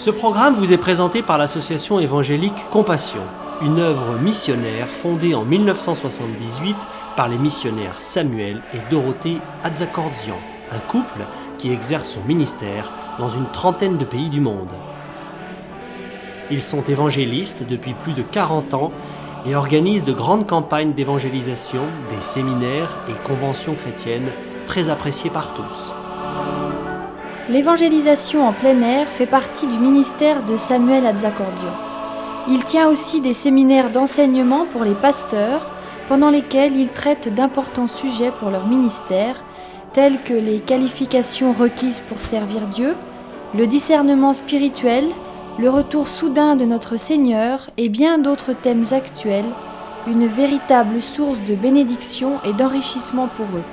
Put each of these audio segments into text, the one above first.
Ce programme vous est présenté par l'association évangélique Compassion, une œuvre missionnaire fondée en 1978 par les missionnaires Samuel et Dorothée Atzakordzian, un couple qui exerce son ministère dans une trentaine de pays du monde. Ils sont évangélistes depuis plus de 40 ans et organisent de grandes campagnes d'évangélisation, des séminaires et conventions chrétiennes très appréciées par tous. L'évangélisation en plein air fait partie du ministère de Samuel Atzakordzian. Il tient aussi des séminaires d'enseignement pour les pasteurs, pendant lesquels il traite d'importants sujets pour leur ministère, tels que les qualifications requises pour servir Dieu, le discernement spirituel, le retour soudain de notre Seigneur et bien d'autres thèmes actuels, une véritable source de bénédiction et d'enrichissement pour eux.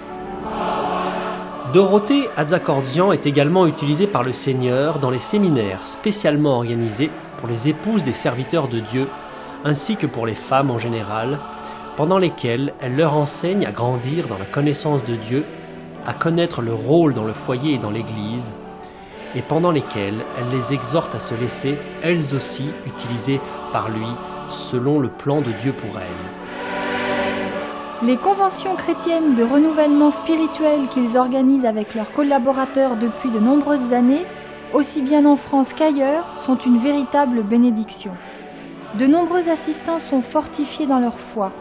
Dorothée Atzakordzian est également utilisée par le Seigneur dans les séminaires spécialement organisés pour les épouses des serviteurs de Dieu, ainsi que pour les femmes en général, pendant lesquels elle leur enseigne à grandir dans la connaissance de Dieu, à connaître leur rôle dans le foyer et dans l'Église, et pendant lesquels elle les exhorte à se laisser, elles aussi, utilisées par lui, selon le plan de Dieu pour elles. Les conventions chrétiennes de renouvellement spirituel qu'ils organisent avec leurs collaborateurs depuis de nombreuses années, aussi bien en France qu'ailleurs, sont une véritable bénédiction. De nombreux assistants sont fortifiés dans leur foi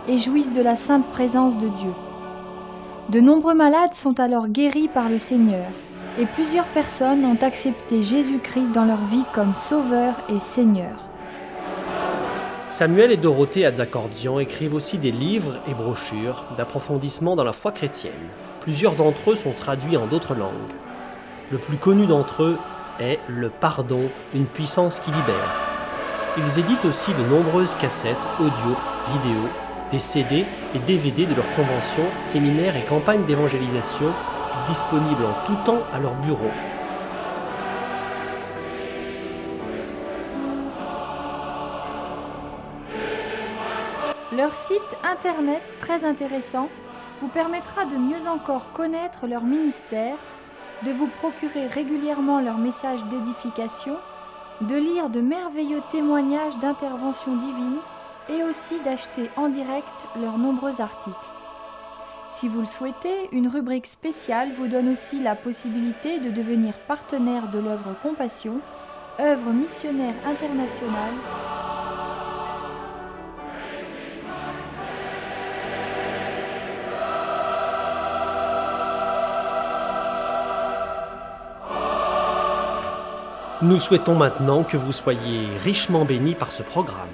et jouissent de la sainte présence de Dieu. De nombreux malades sont alors guéris par le Seigneur et plusieurs personnes ont accepté Jésus-Christ dans leur vie comme Sauveur et Seigneur. Samuel et Dorothée Atzakordzian écrivent aussi des livres et brochures d'approfondissement dans la foi chrétienne. Plusieurs d'entre eux sont traduits en d'autres langues. Le plus connu d'entre eux est « Le pardon, une puissance qui libère ». Ils éditent aussi de nombreuses cassettes, audio, vidéo, des CD et DVD de leurs conventions, séminaires et campagnes d'évangélisation disponibles en tout temps à leur bureau. Leur site internet, très intéressant, vous permettra de mieux encore connaître leur ministère, de vous procurer régulièrement leurs messages d'édification, de lire de merveilleux témoignages d'intervention divine et aussi d'acheter en direct leurs nombreux articles. Si vous le souhaitez, une rubrique spéciale vous donne aussi la possibilité de devenir partenaire de l'œuvre Compassion, œuvre missionnaire internationale. Nous souhaitons maintenant que vous soyez richement bénis par ce programme.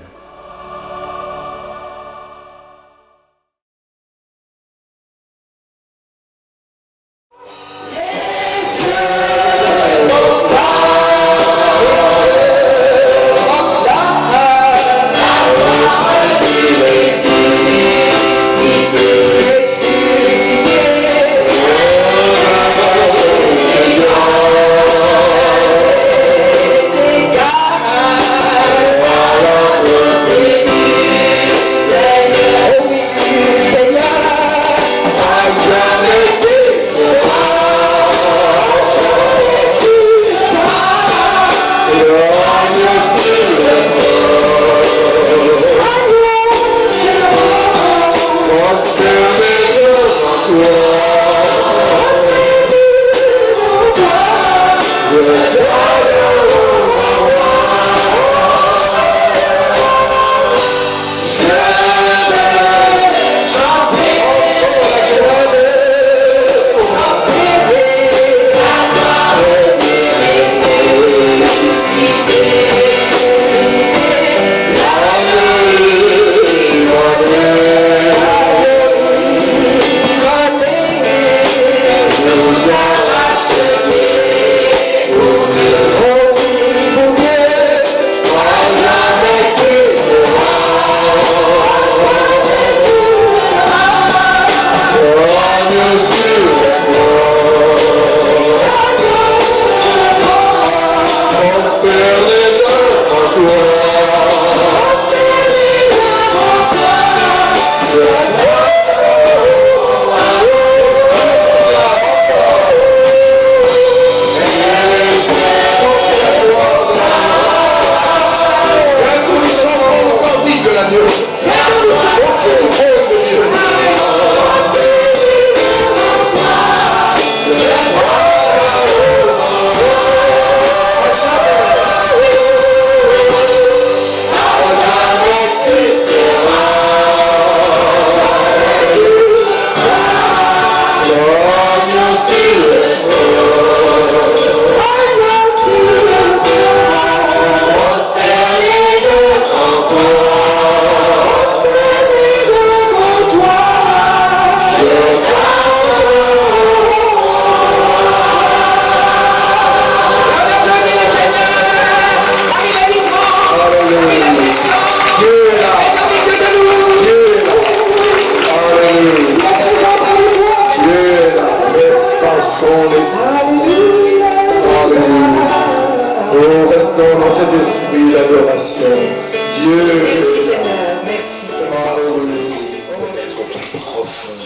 Dieu. Merci Seigneur, merci Seigneur. Parole aussi pénètre au plus profond de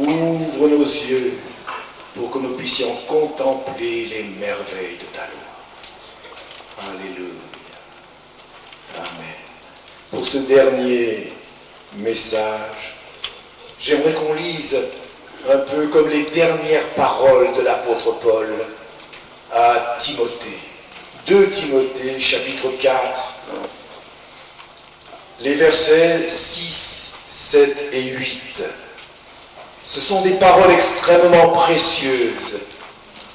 nous-mêmes. Ouvre nos yeux pour que nous puissions contempler les merveilles de ta loi. Alléluia. Amen. Pour ce dernier message, j'aimerais qu'on lise un peu comme les dernières paroles de l'apôtre Paul à Timothée. 2 Timothée, chapitre 4, les versets 6, 7 et 8. Ce sont des paroles extrêmement précieuses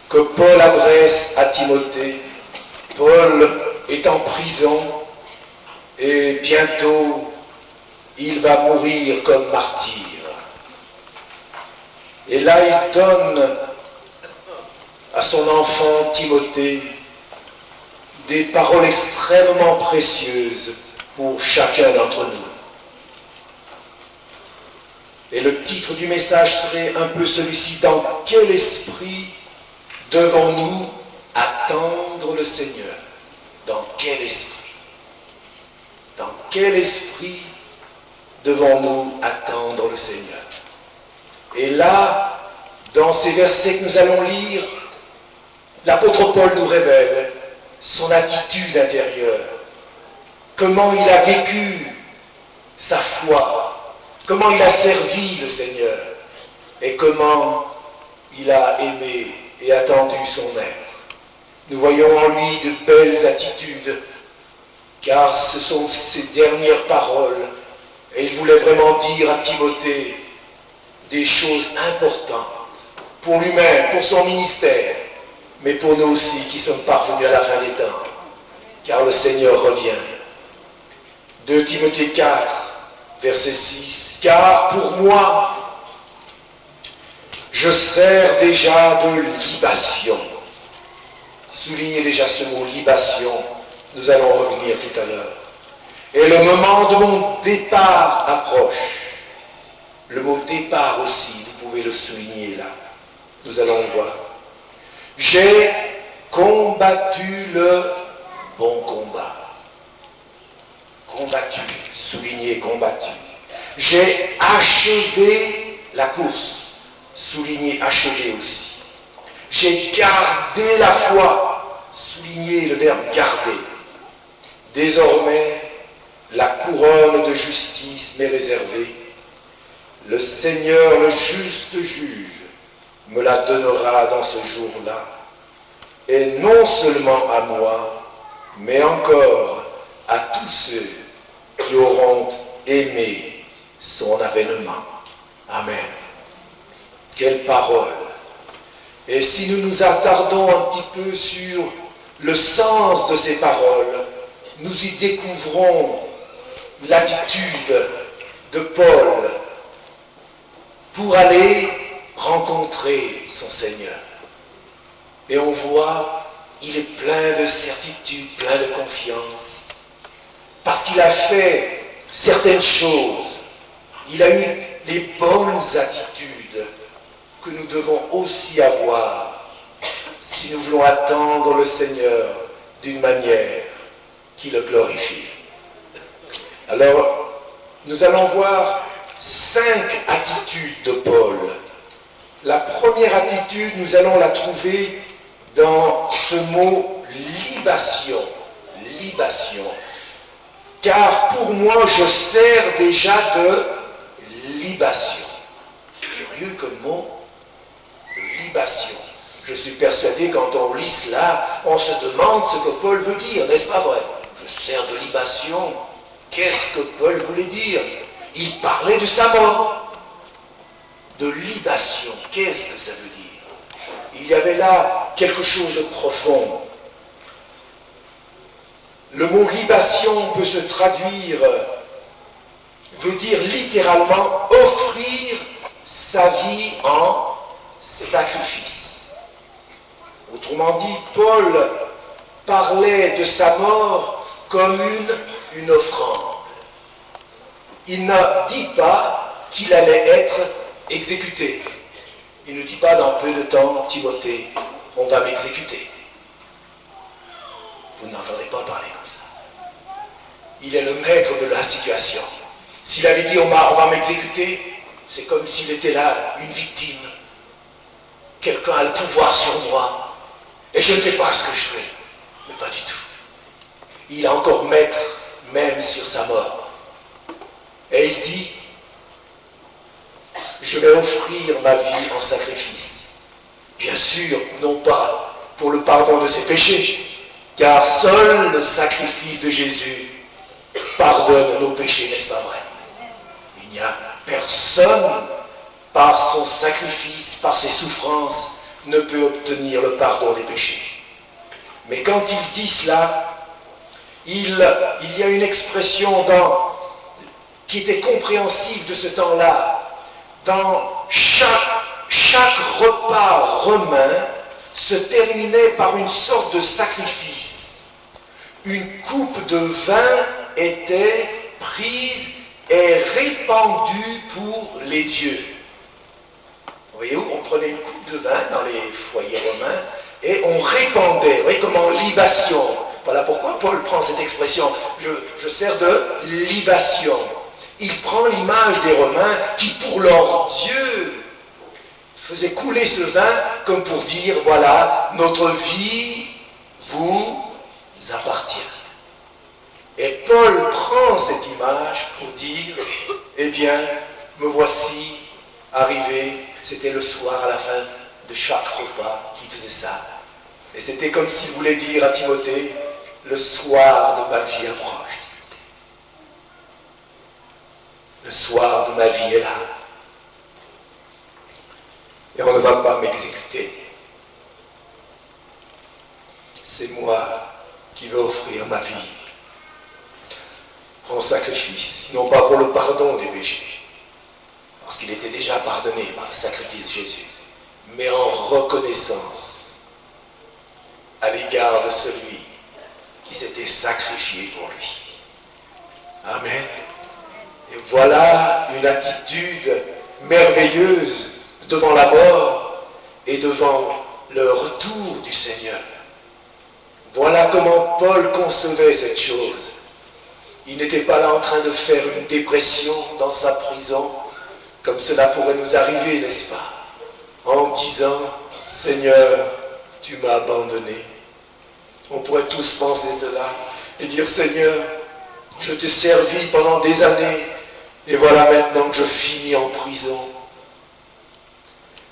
que Paul adresse à Timothée. Paul est en prison et bientôt il va mourir comme martyr. Et là, il donne à son enfant Timothée des paroles extrêmement précieuses pour chacun d'entre nous. Et le titre du message serait un peu celui-ci: dans quel esprit devons-nous attendre le Seigneur? Dans quel esprit? Dans quel esprit devons-nous attendre le Seigneur? Et là, dans ces versets que nous allons lire, l'apôtre Paul nous révèle son attitude intérieure, comment il a vécu sa foi, comment il a servi le Seigneur et comment il a aimé et attendu son maître. Nous voyons en lui de belles attitudes, car ce sont ses dernières paroles et il voulait vraiment dire à Timothée des choses importantes pour lui-même, pour son ministère, mais pour nous aussi qui sommes parvenus à la fin des temps, car le Seigneur revient. 2 Timothée 4, verset 6. Car pour moi, je sers déjà de libation. Soulignez déjà ce mot libation, nous allons revenir tout à l'heure. Et le moment de mon départ approche. Le mot départ aussi, vous pouvez le souligner là. Nous allons voir. J'ai combattu le bon combat. Combattu, souligné, combattu. J'ai achevé la course, souligné, achevé aussi. J'ai gardé la foi, souligné le verbe garder. Désormais, la couronne de justice m'est réservée. Le Seigneur, le juste juge, me la donnera dans ce jour-là, et non seulement à moi, mais encore à tous ceux qui auront aimé son avènement. Amen. Quelle parole! Et si nous nous attardons un petit peu sur le sens de ces paroles, nous y découvrons l'attitude de Paul pour aller rencontrer son Seigneur. Et on voit, il est plein de certitude, plein de confiance, parce qu'il a fait certaines choses, il a eu les bonnes attitudes que nous devons aussi avoir si nous voulons attendre le Seigneur d'une manière qui le glorifie. Alors, nous allons voir 5 attitudes de Paul. La première attitude, nous allons la trouver dans ce mot libation. Libation. Car pour moi, je sers déjà de libation. Curieux comme mot, libation. Je suis persuadé, quand on lit cela, on se demande ce que Paul veut dire, n'est-ce pas vrai? Je sers de libation. Qu'est-ce que Paul voulait dire? Il parlait de sa mort. De libation, qu'est-ce que ça veut dire? Il y avait là quelque chose de profond. Le mot libation peut se traduire, veut dire littéralement offrir sa vie en sacrifice. Autrement dit, Paul parlait de sa mort comme une offrande. Il n'a dit pas qu'il allait être exécuté. Il ne dit pas dans peu de temps, Timothée, on va m'exécuter. vous n'entendrez pas parler comme ça. Il est le maître de la situation. S'il avait dit on va m'exécuter, c'est comme s'il était là, une victime. Quelqu'un a le pouvoir sur moi. Et je ne sais pas ce que je fais. Mais pas du tout. Il est encore maître, même sur sa mort. Et il dit, je vais offrir ma vie en sacrifice. Bien sûr, non pas pour le pardon de ses péchés, car seul le sacrifice de Jésus pardonne nos péchés, n'est-ce pas vrai? Il n'y a personne, par son sacrifice, par ses souffrances, ne peut obtenir le pardon des péchés. Mais quand il dit cela, il y a une expression qui était compréhensive de ce temps-là. Dans chaque repas romain se terminait par une sorte de sacrifice. Une coupe de vin était prise et répandue pour les dieux. Voyez-vous, on prenait une coupe de vin dans les foyers romains et on répandait, vous voyez, comme en libation. Voilà pourquoi Paul prend cette expression. Je sers de libation. Il prend l'image des Romains qui, pour leur Dieu, faisaient couler ce vin comme pour dire, voilà, notre vie vous appartient. Et Paul prend cette image pour dire, eh bien, me voici arrivé, c'était le soir à la fin de chaque repas qui faisait ça. Et c'était comme s'il voulait dire à Timothée, le soir de ma vie approche. Le soir de ma vie est là. Et on ne va pas m'exécuter. C'est moi qui vais offrir ma vie en sacrifice, non pas pour le pardon des péchés, parce qu'il était déjà pardonné par le sacrifice de Jésus, mais en reconnaissance à l'égard de celui qui s'était sacrifié pour lui. Amen. Et voilà une attitude merveilleuse devant la mort et devant le retour du Seigneur. Voilà comment Paul concevait cette chose. Il n'était pas là en train de faire une dépression dans sa prison, comme cela pourrait nous arriver, n'est-ce pas? En disant, Seigneur, tu m'as abandonné. On pourrait tous penser cela et dire, Seigneur, je t'ai servi pendant des années et voilà maintenant que je finis en prison.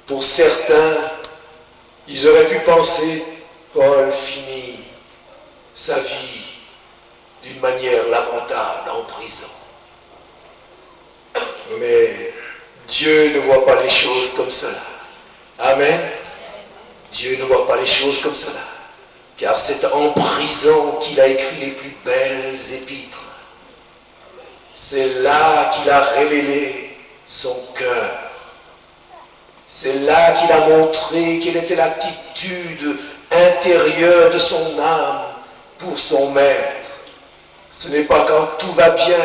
Pour certains, ils auraient pu penser, Paul finit sa vie d'une manière lamentable en prison. Mais Dieu ne voit pas les choses comme cela. Amen. Dieu ne voit pas les choses comme cela. Car c'est en prison qu'il a écrit les plus belles épîtres. C'est là qu'il a révélé son cœur. C'est là qu'il a montré quelle était l'attitude intérieure de son âme pour son maître. Ce n'est pas quand tout va bien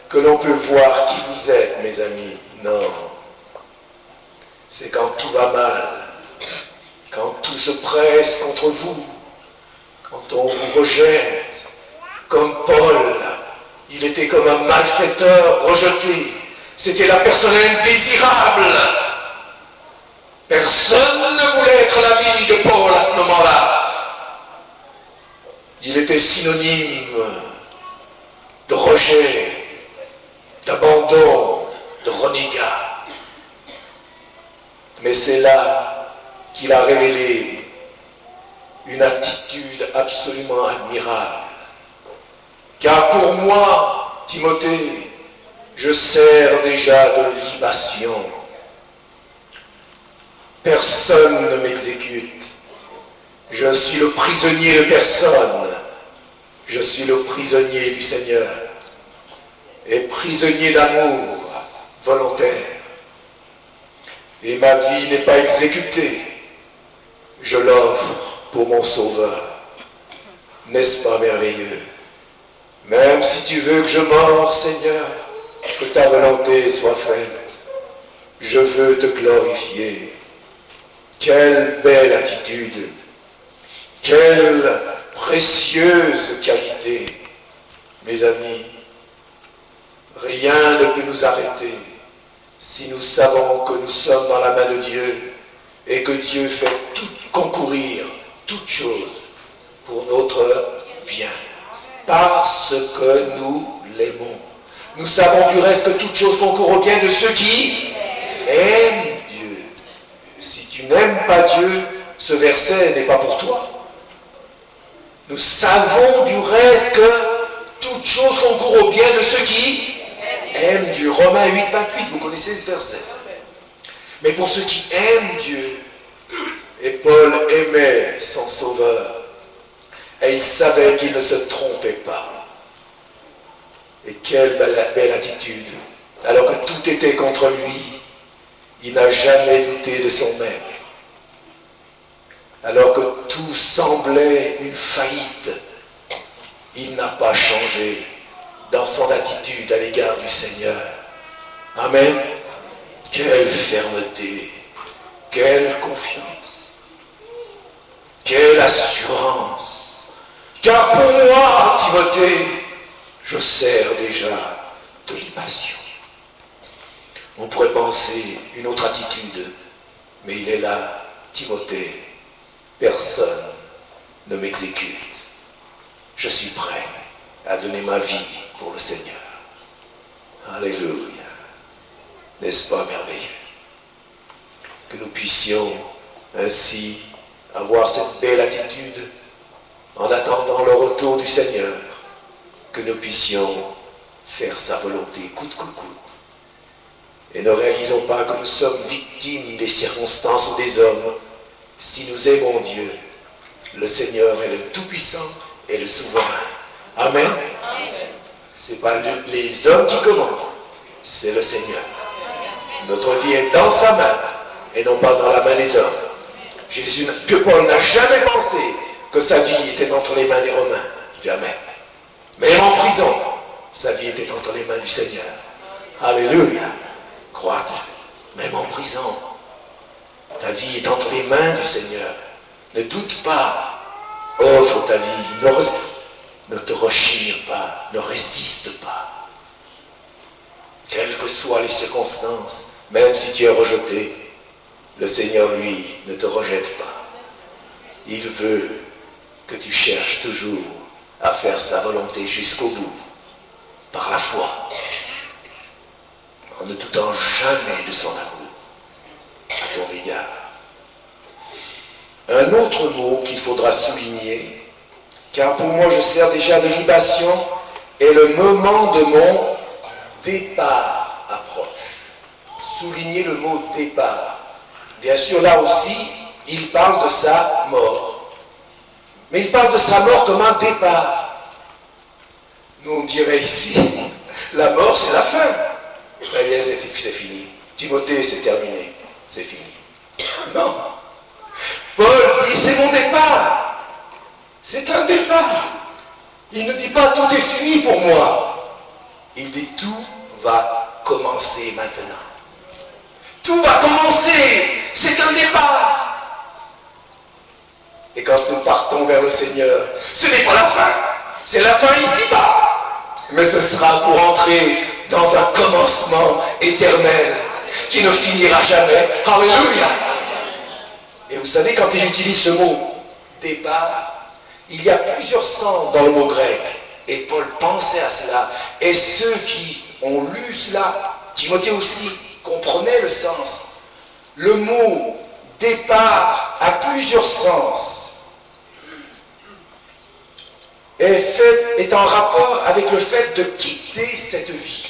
que l'on peut voir qui vous êtes, mes amis. Non. C'est quand tout va mal, quand tout se presse contre vous, quand on vous rejette, comme Paul, il était comme un malfaiteur rejeté. C'était la personne indésirable. Personne ne voulait être l'ami de Paul à ce moment-là. Il était synonyme de rejet, d'abandon, de renégat. Mais c'est là qu'il a révélé une attitude absolument admirable. Car pour moi, Timothée, je sers déjà de libation. Personne ne m'exécute. Je suis le prisonnier de personne. Je suis le prisonnier du Seigneur. Et prisonnier d'amour volontaire. Et ma vie n'est pas exécutée. Je l'offre pour mon Sauveur. N'est-ce pas merveilleux? Même si tu veux que je meure, Seigneur, que ta volonté soit faite. Je veux te glorifier. Quelle belle attitude! Quelle précieuse qualité. Mes amis, rien ne peut nous arrêter si nous savons que nous sommes dans la main de Dieu et que Dieu fait tout concourir, toutes choses, pour notre bien, parce que nous l'aimons. Nous savons du reste que toutes choses concourent au bien de ceux qui aiment Dieu. Si tu n'aimes pas Dieu, ce verset n'est pas pour toi. Nous savons du reste que toutes choses concourent au bien de ceux qui aiment Dieu. Romains 8, 28, vous connaissez ce verset. Mais pour ceux qui aiment Dieu, et Paul aimait son Sauveur, et il savait qu'il ne se trompait pas. Et quelle belle attitude. Alors que tout était contre lui, il n'a jamais douté de son maître. Alors que tout semblait une faillite, il n'a pas changé dans son attitude à l'égard du Seigneur. Amen. Quelle fermeté, quelle confiance, quelle assurance. Car pour moi, Timothée, je sers déjà de libation. On pourrait penser une autre attitude, mais il est là, Timothée, personne ne m'exécute. Je suis prêt à donner ma vie pour le Seigneur. Alléluia. N'est-ce pas merveilleux? Que nous puissions ainsi avoir cette belle attitude en attendant le retour du Seigneur, que nous puissions faire sa volonté coûte que coûte. Et ne réalisons pas que nous sommes victimes des circonstances ou des hommes. Si nous aimons Dieu, le Seigneur est le Tout-Puissant et le Souverain. Amen. Ce n'est pas les hommes qui commandent, c'est le Seigneur. Notre vie est dans sa main et non pas dans la main des hommes. Que Paul n'a jamais pensé que sa vie était entre les mains des Romains. Jamais. Même en prison, sa vie était entre les mains du Seigneur. Alléluia. Crois-le. Même en prison, ta vie est entre les mains du Seigneur. Ne doute pas. Offre ta vie. Ne te rechigne pas. Ne résiste pas. Quelles que soient les circonstances, même si tu es rejeté, le Seigneur, lui, ne te rejette pas. Il veut que tu cherches toujours à faire sa volonté jusqu'au bout, par la foi, en ne doutant jamais de son amour à ton égard. Un autre mot qu'il faudra souligner, car pour moi je sers déjà de libation, et le moment de mon départ approche. Souligner le mot départ. Bien sûr, là aussi, il parle de sa mort. Mais il parle de sa mort comme un départ. Nous, on dirait ici, la mort, c'est la fin. Ça y est, c'est fini. Timothée, c'est terminé. C'est fini. Non. Paul dit, c'est mon départ. C'est un départ. Il ne dit pas, tout est fini pour moi. Il dit, tout va commencer maintenant. Tout va commencer. C'est un départ. Et quand nous partons vers le Seigneur, ce n'est pas la fin. C'est la fin ici-bas. Mais ce sera pour entrer dans un commencement éternel qui ne finira jamais. Alléluia. Et vous savez, quand il utilise ce mot départ, il y a plusieurs sens dans le mot grec. Et Paul pensait à cela. Et ceux qui ont lu cela, Timothée aussi, comprenaient le sens. Le mot départ a plusieurs sens. Est en rapport avec le fait de quitter cette vie.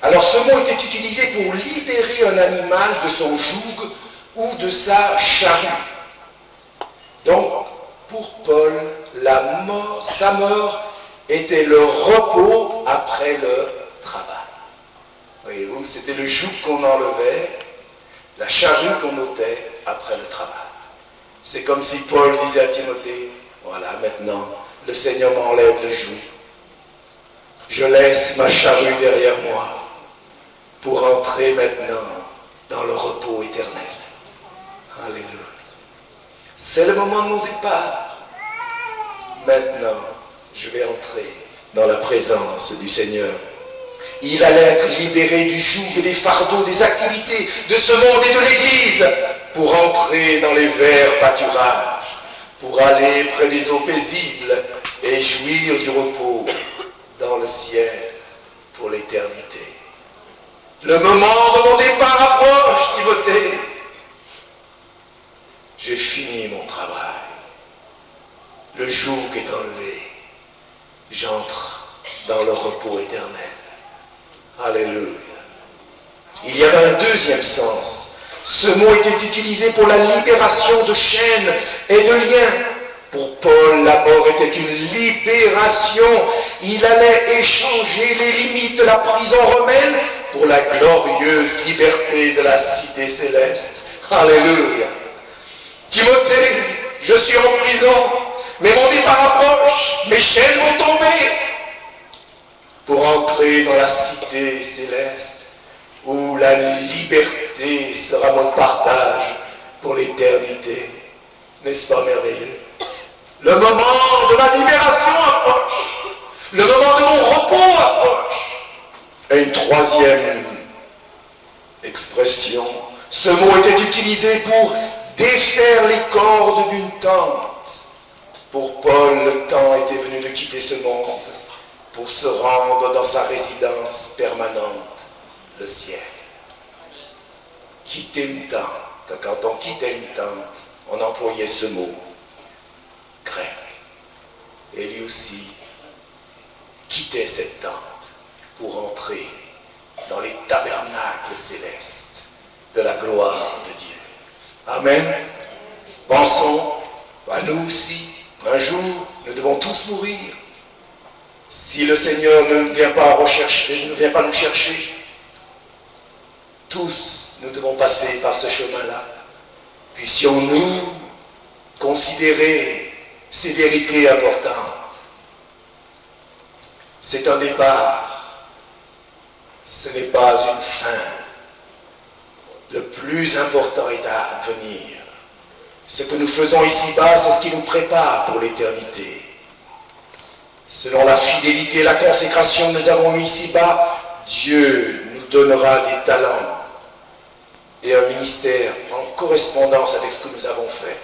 Alors ce mot était utilisé pour libérer un animal de son joug ou de sa charrue. Donc, pour Paul, sa mort était le repos après le travail. Voyez-vous, c'était le joug qu'on enlevait, la charrue qu'on ôtait après le travail. C'est comme si Paul disait à Timothée, voilà, maintenant, le Seigneur m'enlève le joug. Je laisse ma charrue derrière moi pour entrer maintenant dans le repos éternel. Alléluia. C'est le moment de mon départ. Maintenant, je vais entrer dans la présence du Seigneur. Il allait être libéré du joug et des fardeaux, des activités de ce monde et de l'Église pour entrer dans les verts pâturages, pour aller près des eaux paisibles et jouir du repos dans le ciel pour l'éternité. Le moment de mon départ approche, Timothée. J'ai fini mon travail. Le joug est enlevé. J'entre dans le repos éternel. Alléluia. Il y avait un deuxième sens. Ce mot était utilisé pour la libération de chaînes et de liens. Pour Paul, la mort était une libération. Il allait échanger les limites de la prison romaine pour la glorieuse liberté de la cité céleste. Alléluia. Timothée, je suis en prison, mais mon départ approche, mes chaînes vont tomber. Pour entrer dans la cité céleste, où la liberté sera mon partage pour l'éternité. N'est-ce pas merveilleux? Le moment de ma libération approche. Le moment de mon repos approche. Et une troisième expression. Ce mot était utilisé pour défaire les cordes d'une tente. Pour Paul, le temps était venu de quitter ce monde pour se rendre dans sa résidence permanente, le ciel. Quitter une tente. Quand on quittait une tente, on employait ce mot grec. Et lui aussi quittait cette tente pour entrer dans les tabernacles célestes de la gloire de Dieu. Amen. Pensons à nous aussi. Un jour, nous devons tous mourir. Si le Seigneur ne vient pas nous chercher, tous nous devons passer par ce chemin-là. Puissions-nous considérer ces vérités importantes. C'est un départ, ce n'est pas une fin. Le plus important est à venir. Ce que nous faisons ici-bas, c'est ce qui nous prépare pour l'éternité. Selon la fidélité et la consécration que nous avons eue ici-bas, Dieu nous donnera des talents et un ministère en correspondance avec ce que nous avons fait.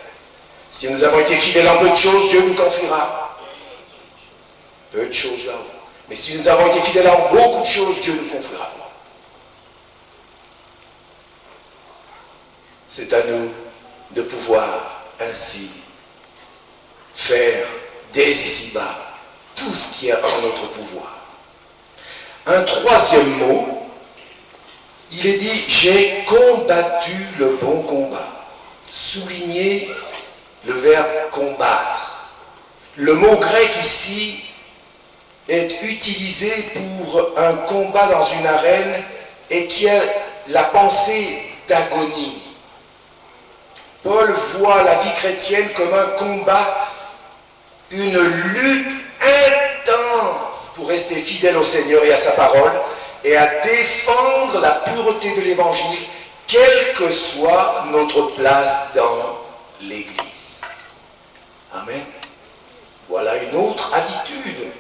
Si nous avons été fidèles en peu de choses, Dieu nous confiera peu de choses là-haut. Mais si nous avons été fidèles en beaucoup de choses, Dieu nous confiera. C'est à nous de pouvoir ainsi faire dès ici-bas tout ce qui est en notre pouvoir. Un troisième mot, il est dit « J'ai combattu le bon combat ». Souligner le verbe « combattre ». Le mot grec ici est utilisé pour un combat dans une arène et qui a la pensée d'agonie. Paul voit la vie chrétienne comme un combat, une lutte intense pour rester fidèle au Seigneur et à sa parole et à défendre la pureté de l'Évangile, quelle que soit notre place dans l'Église. Amen. Voilà une autre attitude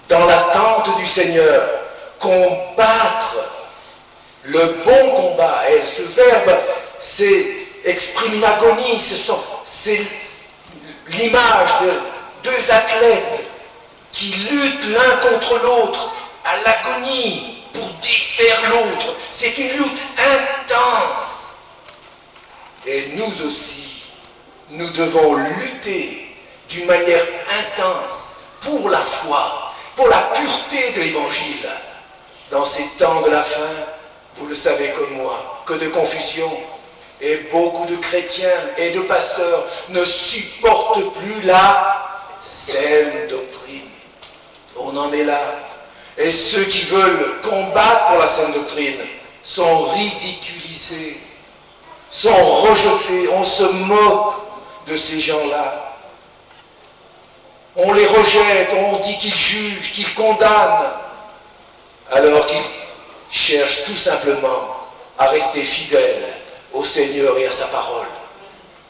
dans l'attente du Seigneur. Combattre le bon combat. Et ce verbe, exprime une agonie. C'est l'image de deux athlètes qui luttent l'un contre l'autre à l'agonie pour défaire l'autre. C'est une lutte intense. Et nous aussi, nous devons lutter d'une manière intense pour la foi, pour la pureté de l'Évangile. Dans ces temps de la fin, vous le savez comme moi, que de confusion. Et beaucoup de chrétiens et de pasteurs ne supportent plus la saine doctrine. On en est là. Et ceux qui veulent combattre pour la saine doctrine sont ridiculisés, sont rejetés. On se moque de ces gens-là. On les rejette, on dit qu'ils jugent, qu'ils condamnent, alors qu'ils cherchent tout simplement à rester fidèles au Seigneur et à sa parole.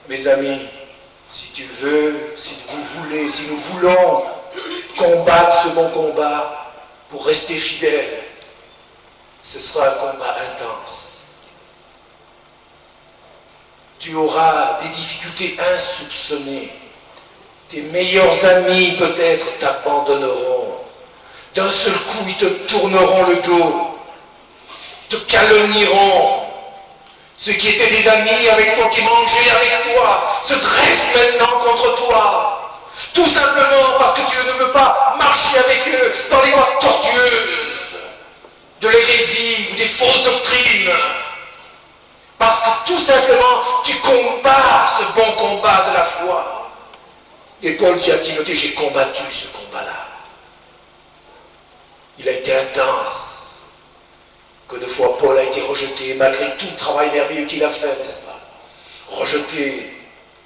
Mes amis, si tu veux, si vous voulez, si nous voulons combattre ce bon combat pour rester fidèles, ce sera un combat intense. Tu auras des difficultés insoupçonnées. Tes meilleurs amis peut-être t'abandonneront. D'un seul coup, ils te tourneront le dos, te calomnieront. Ceux qui étaient des amis avec toi, qui mangeaient avec toi, se dressent maintenant contre toi. Tout simplement parce que tu ne veux pas marcher avec eux dans les voies tortueuses de l'hérésie ou des fausses doctrines. Parce que tout simplement, tu combats ce bon combat de la foi. Et Paul dit à Timothée, j'ai combattu ce combat-là. Il a été intense. Que de fois Paul a été rejeté, malgré tout le travail merveilleux qu'il a fait, n'est-ce pas? Rejeté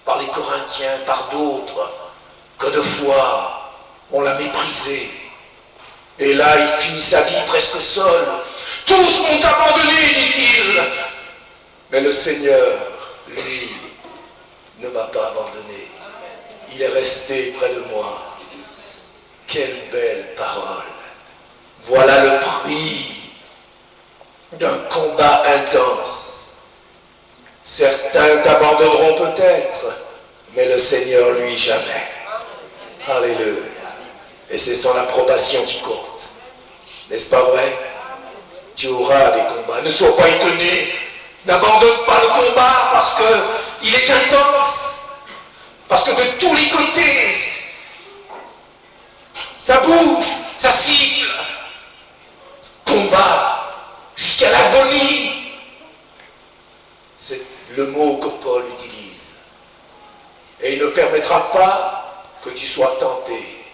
par les Corinthiens, par d'autres. Que de fois on l'a méprisé. Et là, il finit sa vie presque seul. Tous m'ont abandonné, dit-il. Mais le Seigneur, lui, ne m'a pas abandonné. Il est resté près de moi. Quelle belle parole. Voilà le prix d'un combat intense. Certains t'abandonneront peut-être, mais le Seigneur, lui, jamais. Alléluia. Et c'est son approbation qui compte. N'est-ce pas vrai? Tu auras des combats. Ne sois pas étonné. N'abandonne pas le combat parce qu'il est intense. Parce que de tous les côtés, ça bouge, ça siffle. Combat jusqu'à l'agonie. C'est le mot que Paul utilise. Et il ne permettra pas que tu sois tenté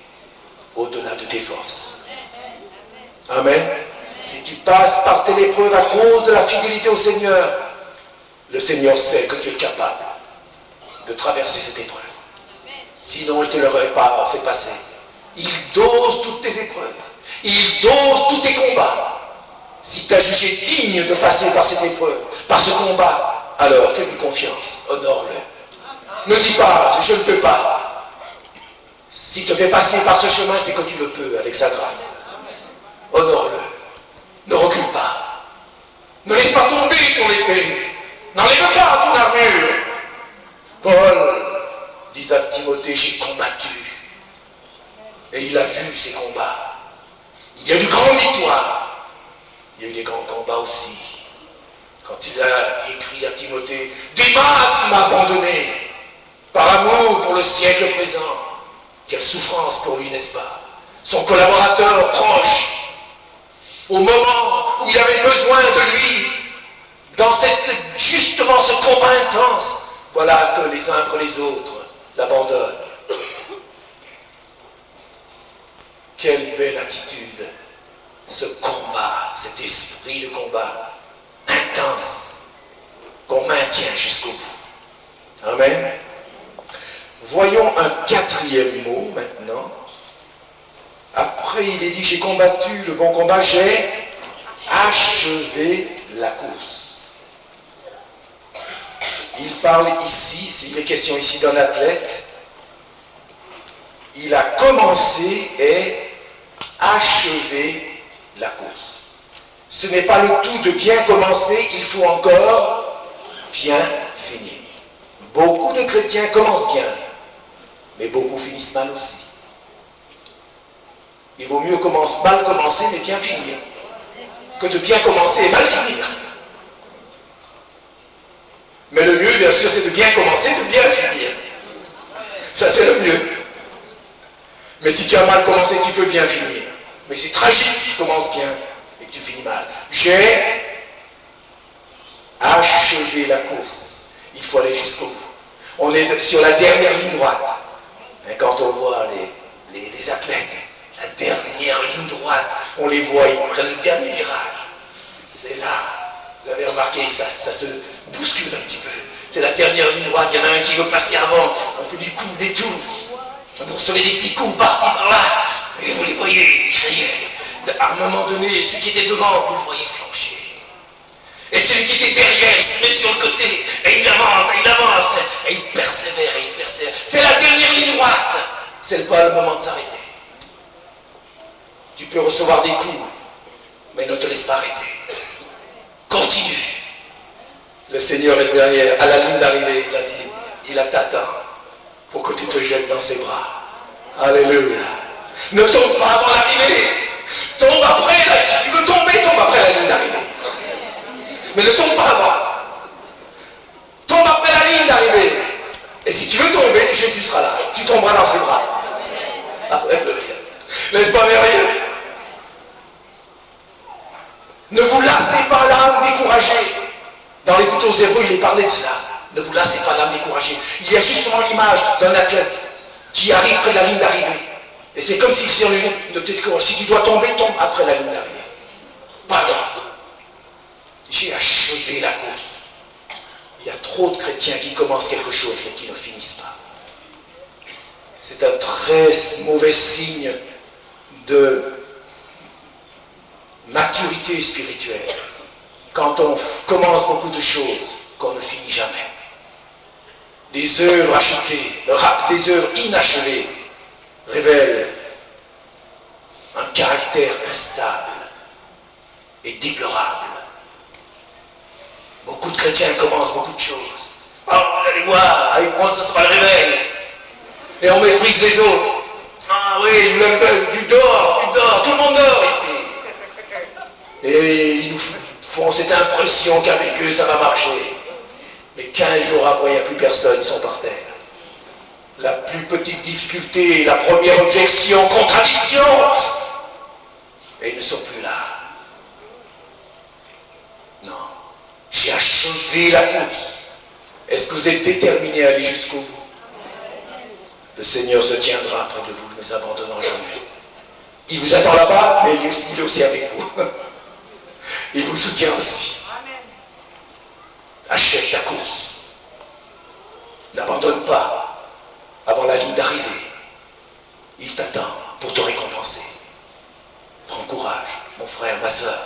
au-delà de tes forces. Amen. Si tu passes par telle épreuve à cause de la fidélité au Seigneur, le Seigneur sait que tu es capable de traverser cette épreuve. Sinon, il ne te l'aurait pas fait passer. Il dose toutes tes épreuves. Il dose tous tes combats. Si tu as jugé digne de passer par cette épreuve, par ce combat, alors fais-lui confiance, honore-le. Ne dis pas, je ne peux pas. S'il te fait passer par ce chemin, c'est que tu le peux avec sa grâce. Honore-le. Ne recule pas. Ne laisse pas tomber ton épée. N'enlève pas ton armure. Paul dit à Timothée, j'ai combattu. Et il a vu ces combats. Il y a eu de grandes victoires. Il y a eu des grands combats aussi. Quand il a écrit à Timothée, Démas m'a abandonné par amour pour le siècle présent. Quelle souffrance pour lui, n'est-ce pas? Son collaborateur proche, au moment où il avait besoin de lui, dans justement ce combat intense, voilà que les uns après les autres l'abandonnent. Quelle belle attitude, ce combat, cet esprit de combat intense qu'on maintient jusqu'au bout. Amen. Voyons un quatrième mot maintenant. Après, il est dit, j'ai combattu le bon combat, j'ai achevé la course. Il parle ici, il est question ici d'un athlète. Il a commencé et achevé la course. Ce n'est pas le tout de bien commencer, il faut encore bien finir. Beaucoup de chrétiens commencent bien, mais beaucoup finissent mal aussi. Il vaut mieux mal commencer mais bien finir, que de bien commencer et mal finir. Mais le mieux, bien sûr, c'est de bien commencer, de bien finir. Ça, c'est le mieux. Mais si tu as mal commencé, tu peux bien finir. Mais c'est tragique si tu commences bien et que tu finis mal. J'ai achevé la course. Il faut aller jusqu'au bout. On est sur la dernière ligne droite. Et quand on voit les athlètes, la dernière ligne droite, on les voit, ils prennent le dernier virage. C'est là. Vous avez remarqué, ça se bouscule un petit peu. C'est la dernière ligne droite, il y en a un qui veut passer avant, on fait du coup, des tours. On recevait des petits coups par-ci, par-là. Et vous les voyez, ça y est. À un moment donné, ceux qui étaient devant, vous le voyez flancher. Et celui celui qui était derrière, il se met sur le côté, et il avance, et il persévère, C'est la dernière ligne droite. C'est pas le moment de s'arrêter. Tu peux recevoir des coups, mais ne te laisse pas arrêter. Continue. Le Seigneur est derrière, à la ligne d'arrivée, il t'attend pour que tu te jettes dans ses bras. Alléluia. Ne tombe pas avant l'arrivée. Tombe après, si tu veux tomber, tombe après la ligne d'arrivée. Mais ne tombe pas avant. Tombe après la ligne d'arrivée. Et si tu veux tomber, Jésus sera là. Tu tomberas dans ses bras. Alléluia. N'est-ce pas merveilleux? Ne vous lassez pas l'âme découragée. Dans l'Épître aux Hébreux, il est parlé de cela. Ne vous lassez pas l'âme découragée. Il y a justement l'image d'un athlète qui arrive près de la ligne d'arrivée. Et c'est comme si sur lui ne te décourage. Si tu dois tomber, tombe après la ligne d'arrivée. Pas grave. J'ai achevé la course. Il y a trop de chrétiens qui commencent quelque chose mais qui ne finissent pas. C'est un très mauvais signe de maturité spirituelle. Quand on commence beaucoup de choses, qu'on ne finit jamais. Des œuvres achetées, des œuvres inachevées révèlent un caractère instable et déplorable. Beaucoup de chrétiens commencent beaucoup de choses. Oh, vous allez voir, avec moi ça sera le réveil. Et on méprise les autres. Ah oui, tu dors, tout le monde dort ici. Et ils nous font cette impression qu'avec eux ça va marcher. Mais 15 jours après, il n'y a plus personne, ils sont par terre. La plus petite difficulté, la première objection, contradiction, et ils ne sont plus là. Non. J'ai achevé la course. Est-ce que vous êtes déterminés à aller jusqu'au bout? Le Seigneur se tiendra près de vous, ne nous abandonnant jamais. Il vous attend là-bas, mais il est aussi avec vous. Il vous soutient aussi. Achève ta course. N'abandonne pas avant la ligne d'arrivée. Il t'attend pour te récompenser. Prends courage, mon frère, ma soeur.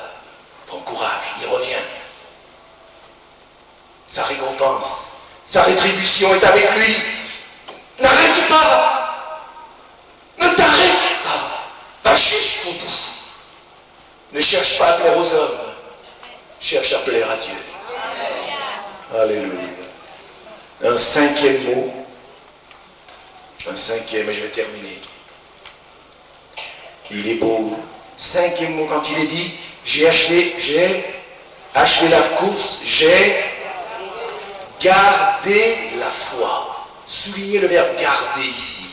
Prends courage, il revient. Sa récompense, sa rétribution est avec lui. N'arrête pas. Ne t'arrête pas. Va jusqu'au bout. Ne cherche pas à plaire aux hommes. Cherche à plaire à Dieu. Alléluia. Un cinquième mot. Un cinquième, et je vais terminer. Il est beau. Cinquième mot, quand il est dit, j'ai achevé la course, j'ai gardé la foi. Soulignez le verbe garder ici.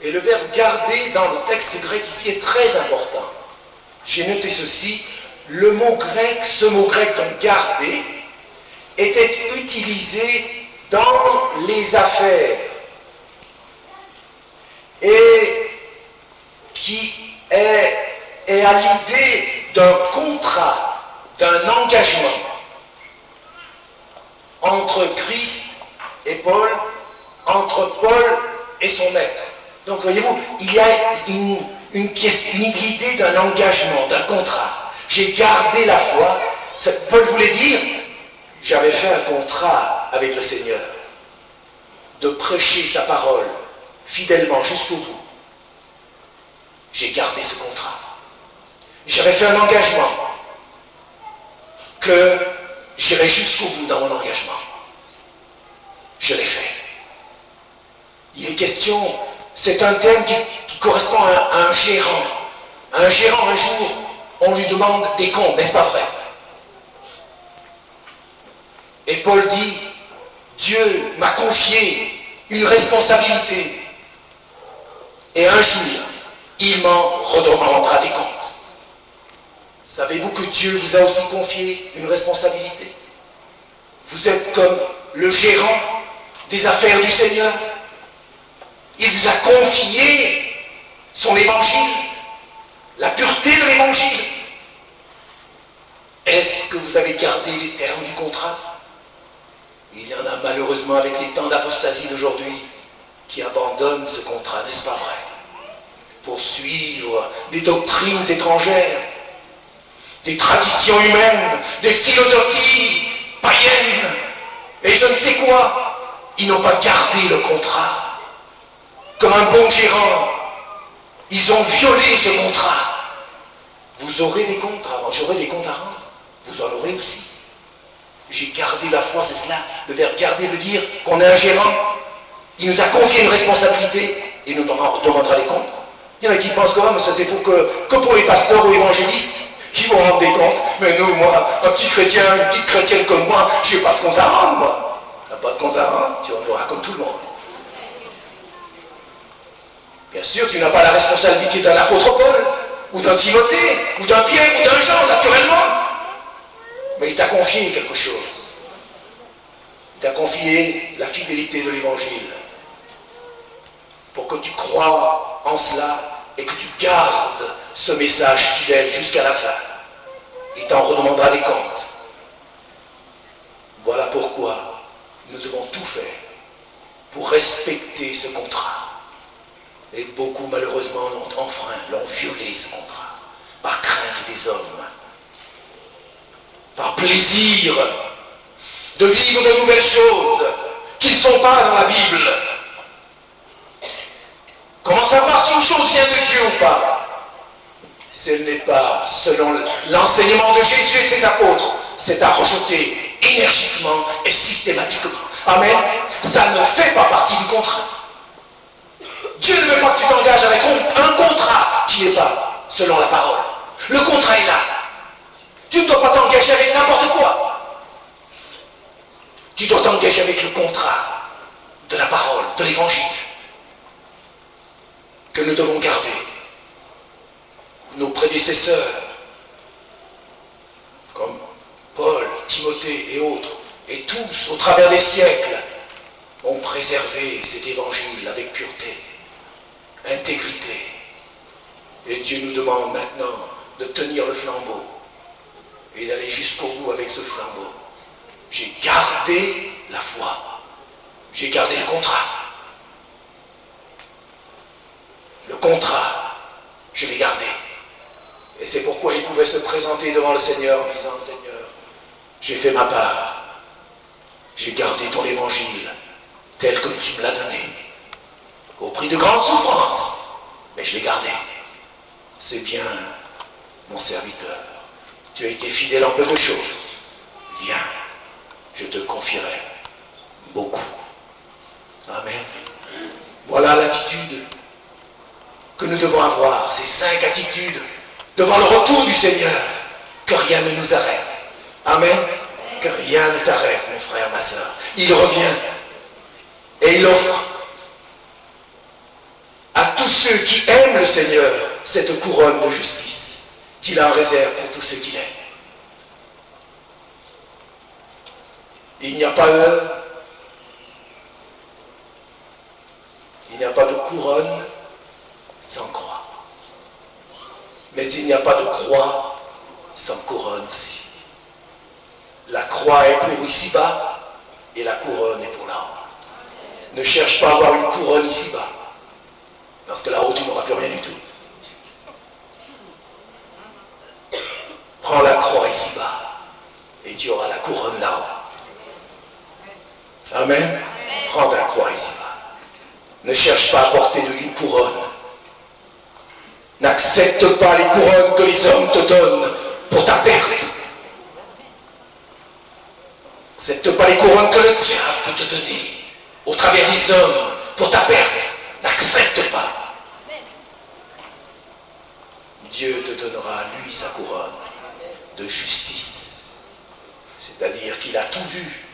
Et le verbe garder dans le texte grec ici est très important. J'ai noté ceci, le mot grec, ce mot grec comme garder, était utilisé dans les affaires et qui est à l'idée d'un contrat, d'un engagement entre Christ et Paul, entre Paul et son maître. Donc voyez-vous, il y a une idée d'un engagement, d'un contrat. J'ai gardé la foi. Paul voulait dire, j'avais fait un contrat avec le Seigneur de prêcher sa parole fidèlement jusqu'au bout. J'ai gardé ce contrat. J'avais fait un engagement que j'irai jusqu'au bout dans mon engagement. Je l'ai fait. Il est question, c'est un terme qui correspond à un gérant. Un gérant, un jour, on lui demande des comptes, n'est-ce pas vrai? Et Paul dit, Dieu m'a confié une responsabilité. Et un jour, il m'en redemandera des comptes. Savez-vous que Dieu vous a aussi confié une responsabilité? Vous êtes comme le gérant des affaires du Seigneur. Il vous a confié son évangile, la pureté de l'évangile. Est-ce que vous avez gardé les termes du contrat? Il y en a malheureusement avec les temps d'apostasie d'aujourd'hui qui abandonnent ce contrat, n'est-ce pas vrai? Pour suivre des doctrines étrangères. des traditions humaines, des philosophies païennes, et je ne sais quoi. Ils n'ont pas gardé le contrat. Comme un bon gérant, ils ont violé ce contrat. Vous aurez des comptes à rendre, j'aurai des comptes à rendre. Vous en aurez aussi. J'ai gardé la foi, c'est cela. Le verbe garder veut dire qu'on est un gérant. Il nous a confié une responsabilité et il nous demandera des comptes. Il y en a qui pensent quand même, ça c'est que pour les pasteurs ou évangélistes qui vont rendre des comptes. Mais nous, moi, un petit chrétien, une petite chrétienne comme moi, je n'ai pas de compte à rendre, moi. Tu n'as pas de compte à rendre, tu en auras comme tout le monde. Bien sûr, tu n'as pas la responsabilité d'un apôtre Paul, ou d'un Timothée, ou d'un Pierre, ou d'un Jean, naturellement. Mais il t'a confié quelque chose. Il t'a confié la fidélité de l'Évangile. Pour que tu crois en cela et que tu gardes ce message fidèle jusqu'à la fin. Il t'en redemandera des comptes. Voilà pourquoi nous devons tout faire pour respecter ce contrat. Et beaucoup, malheureusement, l'ont enfreint, l'ont violé, ce contrat, par crainte des hommes, par plaisir de vivre de nouvelles choses qui ne sont pas dans la Bible. Comment savoir si une chose vient de Dieu ou pas? Si elle n'est pas selon l'enseignement de Jésus et de ses apôtres, c'est à rejeter énergiquement et systématiquement. Amen. Ça ne fait pas partie du contrat. Dieu ne veut pas que tu t'engages avec un contrat qui n'est pas selon la parole. Le contrat est là. Tu ne dois pas t'engager avec n'importe quoi. Tu dois t'engager avec le contrat de la parole, de l'évangile, que nous devons garder. Nos prédécesseurs, comme Paul, Timothée et autres, et tous, au travers des siècles, ont préservé cet évangile avec pureté, intégrité. Et Dieu nous demande maintenant de tenir le flambeau et d'aller jusqu'au bout avec ce flambeau. J'ai gardé la foi. J'ai gardé le contrat. Le contrat, je l'ai gardé. Et c'est pourquoi il pouvait se présenter devant le Seigneur en disant, Seigneur, j'ai fait ma part. J'ai gardé ton évangile tel que tu me l'as donné. Au prix de grandes souffrances. Mais je l'ai gardé. C'est bien, mon serviteur. Tu as été fidèle en peu de choses. Viens, je te confierai beaucoup. Amen. Voilà l'attitude que nous devons avoir, ces 5 attitudes devant le retour du Seigneur. Que rien ne nous arrête. Amen. Que rien ne t'arrête, mon frère, ma soeur. Il revient et il offre à tous ceux qui aiment le Seigneur cette couronne de justice qu'il a en réserve pour tous ceux qu'il aime. Il n'y a pas de couronne sans croix. Mais il n'y a pas de croix sans couronne aussi. La croix est pour ici-bas et la couronne est pour là-haut. Ne cherche pas à avoir une couronne ici-bas, parce que là-haut tu n'auras plus rien du tout. Prends la croix ici-bas et tu auras la couronne là-haut. Amen. Prends la croix ici-bas. Ne cherche pas à porter une couronne. N'accepte pas les couronnes que les hommes te donnent pour ta perte. N'accepte pas les couronnes que le diable peut te donner au travers des hommes pour ta perte. N'accepte pas. Dieu te donnera, lui, sa couronne de justice. C'est-à-dire qu'il a tout vu.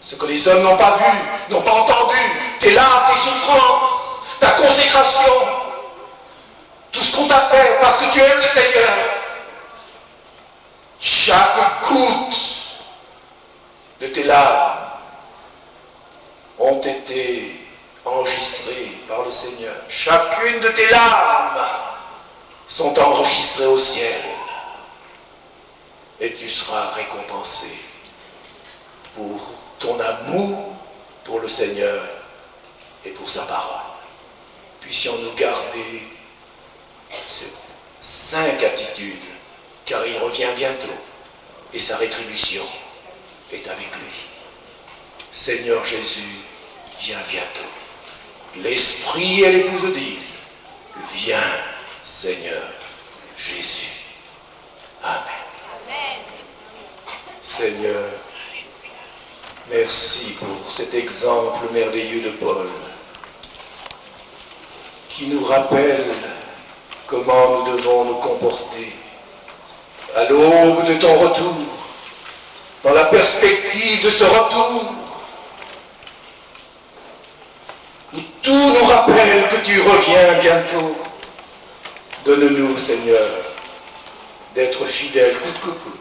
Ce que les hommes n'ont pas vu, n'ont pas entendu, tes larmes, tes souffrances, ta consécration, tout ce qu'on t'a fait parce que tu aimes le Seigneur. Chaque goutte de tes larmes ont été enregistrées par le Seigneur. Chacune de tes larmes sont enregistrées au ciel. Et tu seras récompensé pour ton amour pour le Seigneur et pour sa parole. Puissions-nous garder ces 5 attitudes car il revient bientôt, et sa rétribution est avec lui. Seigneur Jésus, viens bientôt. L'Esprit et l'Épouse disent, viens, Seigneur Jésus. Amen. Seigneur, merci pour cet exemple merveilleux de Paul, qui nous rappelle comment nous devons nous comporter à l'aube de ton retour, dans la perspective de ce retour, où tout nous rappelle que tu reviens bientôt. Donne-nous, Seigneur, d'être fidèles coûte que coûte,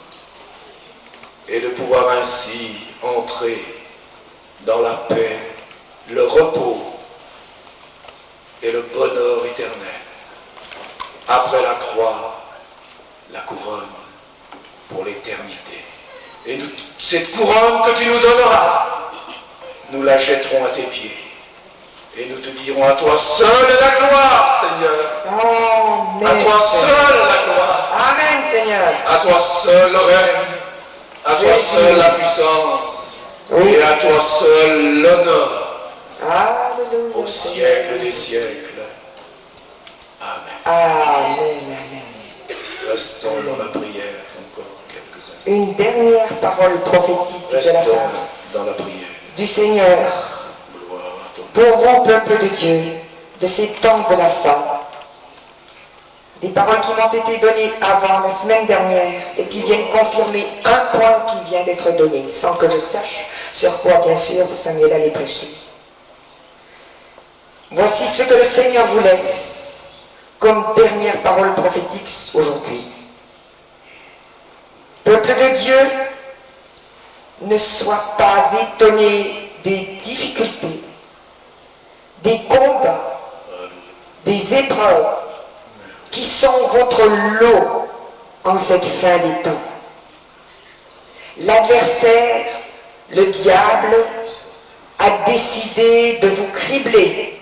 et de pouvoir ainsi entrer dans la paix, le repos et le bonheur éternel. Après la croix, la couronne pour l'éternité. Et nous, cette couronne que tu nous donneras, nous la jetterons à tes pieds. Et nous te dirons, à toi seul la gloire, Seigneur. Amen. À toi seul la gloire. Amen, Seigneur. À toi seul le règne. À toi seul la puissance. Oui. Et à toi seul l'honneur. Alléluia. Au siècle des siècles. Amen. Amen, amen. Restons dans la prière encore quelques instants. Une dernière parole prophétique de la Restons part dans la prière. du Seigneur. Gloire à ton Pour vous, peuple de Dieu, de ces temps de la fin, des paroles qui m'ont été données avant la semaine dernière et qui viennent confirmer un point qui vient d'être donné, sans que je sache sur quoi, bien sûr, Samuel allait prêcher. Voici ce que le Seigneur vous laisse comme dernière parole prophétique aujourd'hui. Peuple de Dieu, ne sois pas étonné des difficultés, des combats, des épreuves qui sont votre lot en cette fin des temps. L'adversaire, le diable, a décidé de vous cribler.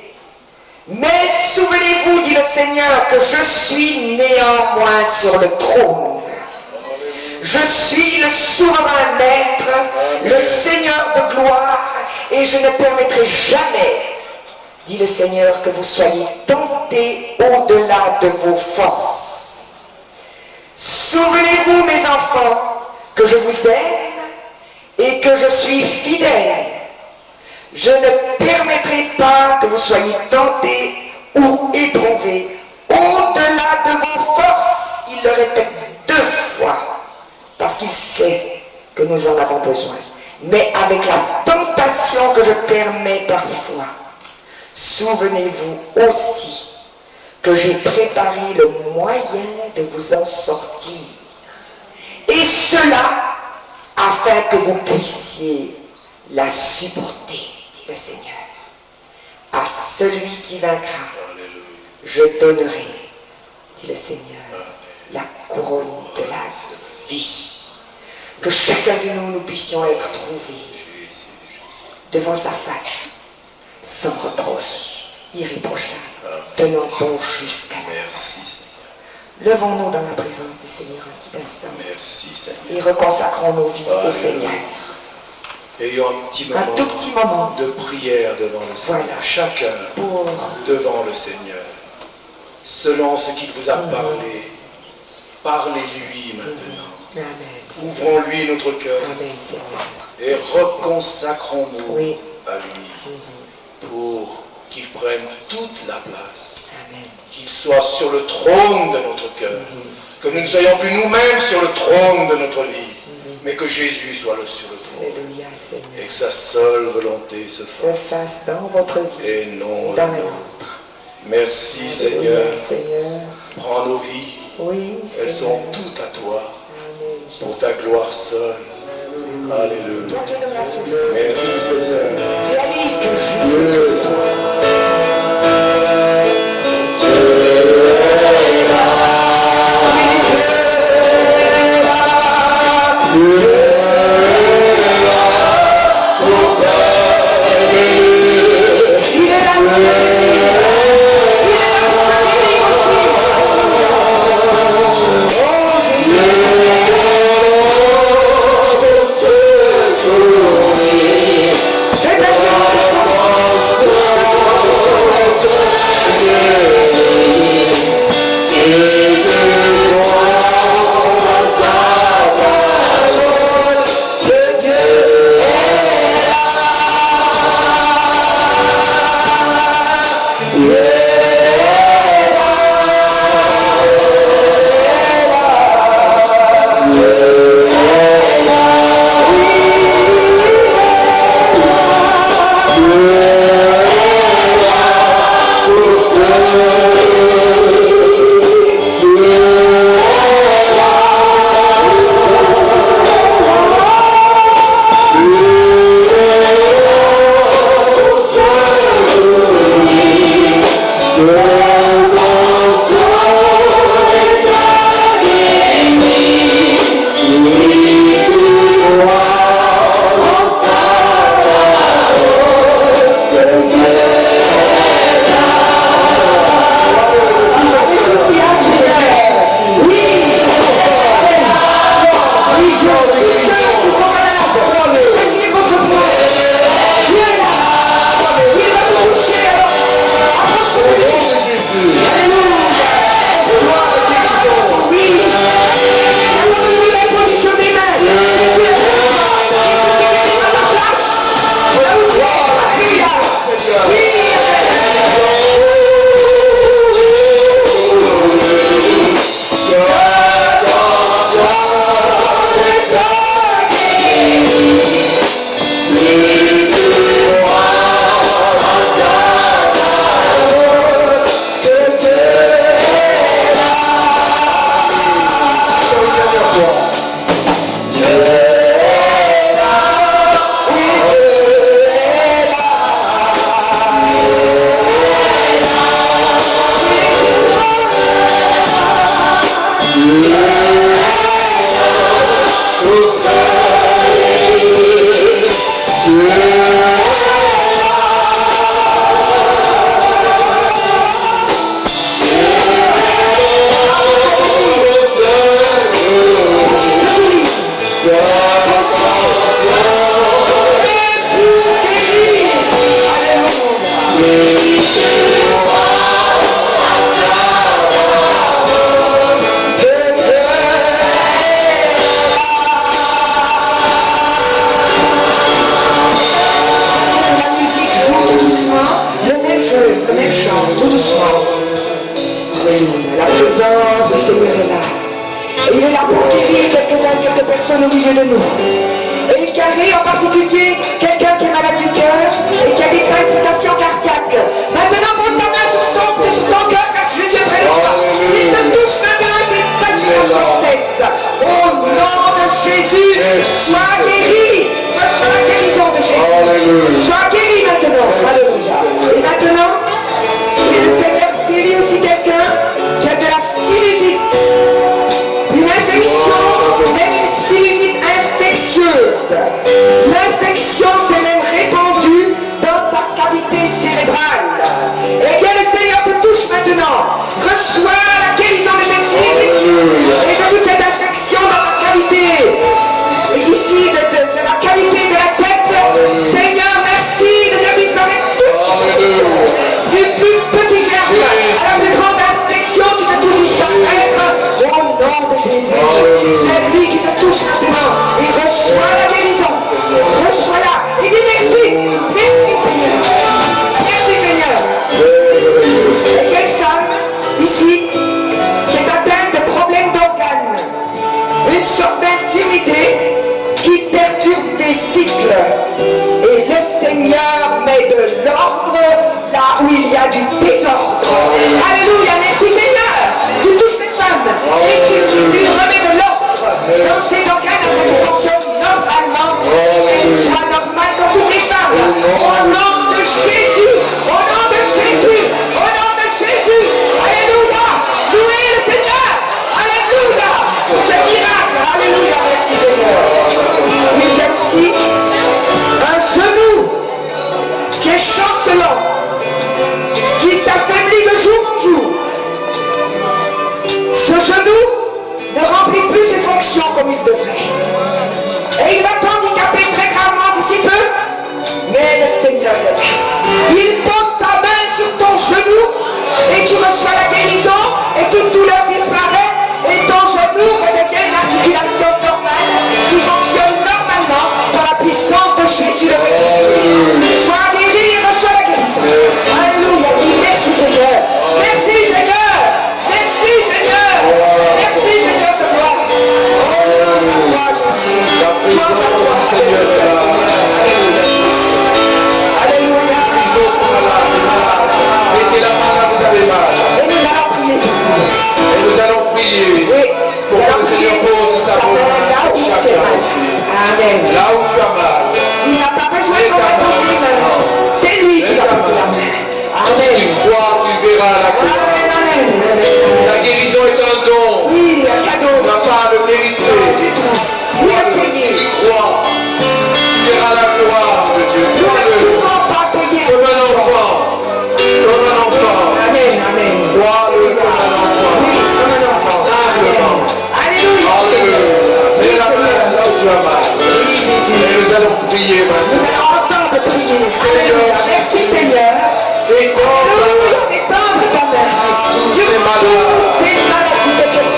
Mais souvenez-vous, dit le Seigneur, que je suis néanmoins sur le trône. Je suis le souverain maître, le Seigneur de gloire, et je ne permettrai jamais, dit le Seigneur, que vous soyez tentés au-delà de vos forces. Souvenez-vous, mes enfants, que je vous aime et que je suis fidèle. Je ne permettrai pas que vous soyez tentés ou éprouvés au-delà de vos forces. Il le répète 2 fois, parce qu'il sait que nous en avons besoin. Mais avec la tentation que je permets parfois, souvenez-vous aussi que j'ai préparé le moyen de vous en sortir. Et cela afin que vous puissiez la supporter, dit le Seigneur. À celui qui vaincra, je donnerai, dit le Seigneur, la couronne de la vie. Que chacun de nous, nous puissions être trouvés devant sa face, sans reproche, irréprochable, tenant bon jusqu'à la Merci, fin. Seigneur. Levons-nous dans la présence du Seigneur un petit instant Merci, Seigneur. et reconsacrons nos vies au Seigneur. Ayons un petit moment, Un tout petit moment de prière devant le Seigneur. Voilà. Chacun pour devant le Seigneur. Selon ce qu'il vous a parlé, parlez-lui maintenant. Amen. Ouvrons-lui notre cœur Amen, Seigneur. et reconsacrons-nous Oui. à lui pour qu'il prenne toute la place, Amen. qu'il soit sur le trône de notre cœur, que nous ne soyons plus nous-mêmes sur le trône de notre vie, mais que Jésus soit sur le trône Alléluia, Seigneur. et que sa seule volonté se Se fasse fasse dans votre vie, et non dans la la nôtre. nôtre. Merci Seigneur, Alléluia, Seigneur. prends nos vies, Oui, elles Seigneur. sont toutes à toi, Amen. pour ta gloire seule. Alléluia. Toi qui es dans la souffrance, Merci Seigneur. réalise que Jésus est toi. Il est là pour te guérir. Il est là pour te guérir aussi. Oh Jésus. Et il est là pour guérir quelques personnes au milieu de nous. Et il guérit en particulier quelqu'un qui est malade du cœur et qui a des palpitations cardiaques. Maintenant, pose ta main sur ton cœur, cache les yeux près de toi. Il te touche maintenant et ces palpitations cessent. Au nom de Jésus, sois guéri. Reçois la guérison de Jésus. Sois guéri maintenant. Alléluia. Et maintenant, le Seigneur guérit aussi quelqu'un qui a de la sinusite. Une infection, même une sinusite infectieuse. L'infection s'est même répandue dans ta cavité cérébrale. Eh bien, le Seigneur te touche maintenant. Reçois la guérison de cette sinusite et de toute cette infection dans ta cavité. Et ici, de la cavité de la tête. Seigneur, merci de faire disparaître toute infection. Du plus petit germe à la plus grande infection qui fait tout disparaître. Au nom de Jésus. C'est lui qui te touche maintenant. Et reçois la guérison. Reçois-la. Et dis merci. Merci Seigneur. Merci Seigneur. Il y a une femme ici qui est atteinte de problèmes d'organes. Une sorte d'infirmité qui perturbe des cycles. Et le Seigneur met de l'ordre là où il y a du désordre. Alléluia. Merci Seigneur. Tu touches cette femme et tu remets de l'ordre dans ses organes afin qu'elle fonctionne normalement. Qu'elle soit normale comme toutes les femmes. Au nom de Jésus. Au nom de Jésus. Au nom de Jésus. Alléluia. Louez le Seigneur. Alléluia. Ce miracle. Alléluia. Merci Seigneur. Il y a aussi un genou qui est chancelant, qui s'affaiblit de jour en jour. Ce genou ne remplit plus ses fonctions comme il devrait. Et il va t'handicaper très gravement d'ici peu. Mais le Seigneur est là. Il pose sa main sur ton genou et tu reçois la guérison et toute douleur disparaît et ton genou redevient une articulation normale qui fonctionne normalement par la puissance de Jésus le ressuscité. Sois guéri et reçois la guérison. Alléluia. Dis merci Seigneur. Merci Seigneur. Merci Seigneur. Merci Seigneur de gloire. Oh, à toi Jésus. Gloire à toi Seigneur. Alléluia. Mettez la main là, vous avez mal. Et nous allons prier pour vous. Et nous allons prier pour que le Seigneur pose sa main sur chacun aussi. Amen. Là où tu as mal. Il n'a pas besoin qu'on va poser les mains. C'est lui qui va poser la main. Si Amen. tu crois, tu verras la gloire. Amen, amen. La guérison est un don. Oui, un cadeau. On n'a pas à le mériter. Du tout. Oui, à Si payer. tu crois, tu verras la gloire de Dieu. Nous ne Crois-le. pouvons pas payer. Comme un enfant. Comme un enfant. Amen, amen. Crois-le comme un enfant. Oui, comme un enfant. Simplement. Alléluia. Alléluia. Mets la main là où tu as mal. Oui, Jésus. Et nous allons prier Nous maintenant. allons ensemble prier. Alléluia. Merci Seigneur. Et quand Alléluia. Étendre ta main sur ces malades, ces maladies de quelque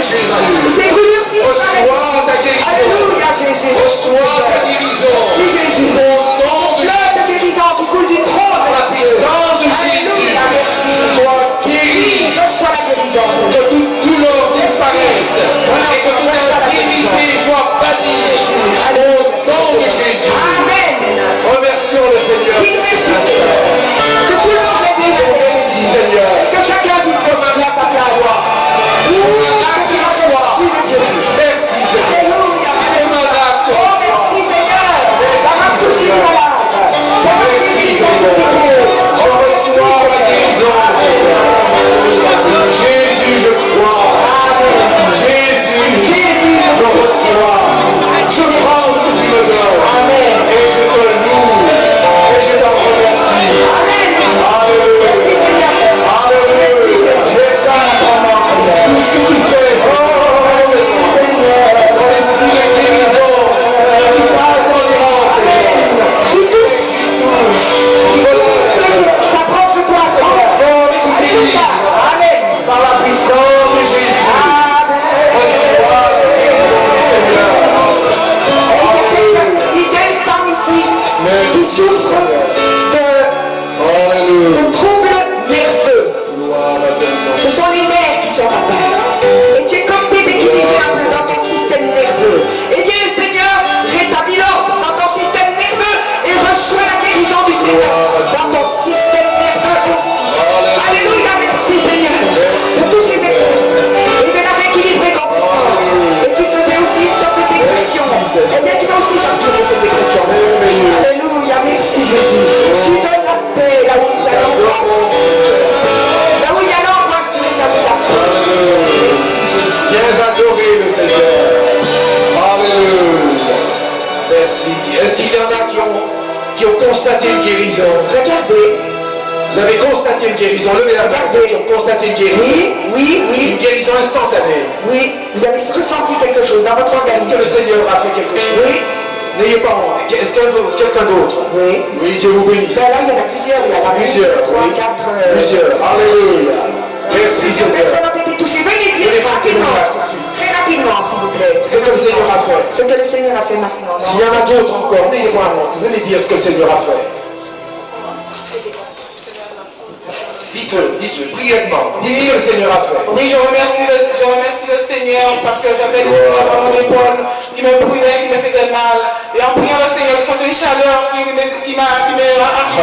Jésus. Ces brûlures disparaissent. Reçois ta guérison. Alléluia, Jésus. Reçois ta guérison. Si Jésus. Au nom de Fleuve de guérison qui coule du trône de la puissance de Jésus. Alléluia, merci. Sois guéri. Reçois la guérison. Que toute douleur disparaisse. Et que toute infirmité soit bannie. Au nom de Jésus. Amen. Remercions le Seigneur. Qu'il merci, Seigneur. Que tout le monde est bien. Merci Seigneur. Que chacun dise merci à sa place. Merci Seigneur. Alléluia. Comme un acte. Oh, merci Seigneur. Ça m'a touché le malade. Merci Seigneur. Je reçois la guérison. Jésus, je crois. Jésus, je reçois. Je prends ce que tu me donnes. Et je te loue. Et je t'en remercie. Alléluia. Alléluia. Tout ce que tu fais. Dans l'esprit de guérison. Tu passes dans l'errance, Seigneur. Tu touches. Tu relèves. T'approches de toi, Seigneur. Transforme et tu délivres. Amen. Par la puissance de Jésus. Reçois la guérison du Seigneur. Il y a une femme ici qui Merci, souffre Alléluia. de troubles nerveux. Gloire à ton nom. Ce sont les nerfs qui sont là-bas. Et tu es comme déséquilibré un peu dans ton système nerveux. Eh bien, le Seigneur rétablit l'ordre dans ton système nerveux et reçoit la guérison du Seigneur dans ton système nerveux aussi. Alléluia, merci Seigneur. De tous ces excès et de la rééquilibrer complètement. Et tu faisais aussi une sorte de dépression. Eh bien, tu vas aussi sortir de cette dépression. Alléluia, merci Jésus. Tu donnes la paix là où il y a l'angoisse. Là où il y a l'angoisse, tu rétablis la paix. Merci Jésus. Viens adorer le Seigneur. Alléluia. Merci. Est-ce qu'il y en a qui ont constaté une guérison? Regardez. Vous avez constaté une guérison. Levez la main, ceux qui ont constaté une guérison. Une guérison instantanée. Oui, vous avez ressenti quelque chose dans votre Est-ce que le organisme. Seigneur a fait quelque chose? Oui, N'ayez pas honte. Est-ce que quelqu'un d'autre? oui. Oui, Dieu vous bénisse. Ben là, il y en a plusieurs. Il y en a Plusieurs, 3, oui. 4. Plusieurs. Alléluia. Merci Plusieurs Seigneur. personnes ont été touchées. Venez dire Venez faire rapidement. témoignage tout de suite. Très rapidement, s'il vous plaît. Ce que le Seigneur a fait. Ce que le Seigneur a fait maintenant. S'il y en a d'autres encore, n'ayez pas honte. Venez dire ce que le Seigneur a fait. Dites-le, brièvement. Dites ce que le Seigneur a fait. Oui, je remercie le Seigneur parce que j'avais des douleurs dans mon épaule qui me brûlaient, qui me faisaient mal. Et en priant le Seigneur, je sentais une chaleur qui m'a arrivé